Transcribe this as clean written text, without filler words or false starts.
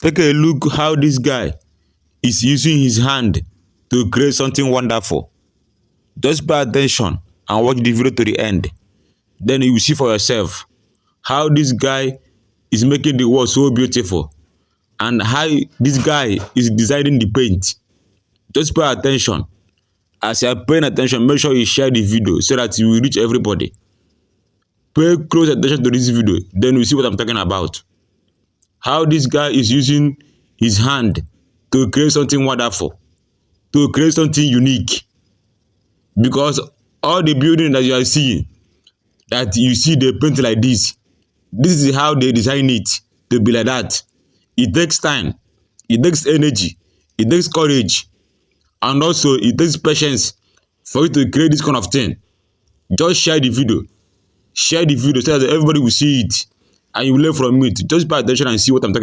Take a look how this guy is using his hand to create something wonderful. Just pay attention and watch the video to the end. Then you will see for yourself how this guy is making the world so beautiful and how this guy is designing the paint. Just pay attention. As you are paying attention, make sure you share the video so that you will reach everybody. Pay close attention to this video, then you see what I'm talking about. How this guy is using his hand to create something wonderful, to create something unique. Because all the building that you are seeing, that you see they paint like this is how they design it to be like that. It takes time, it takes energy, it takes courage, and also it takes patience for you to create this kind of thing. Just share the video so that everybody will see it and you will learn from it. Just pay attention and see what I'm talking about.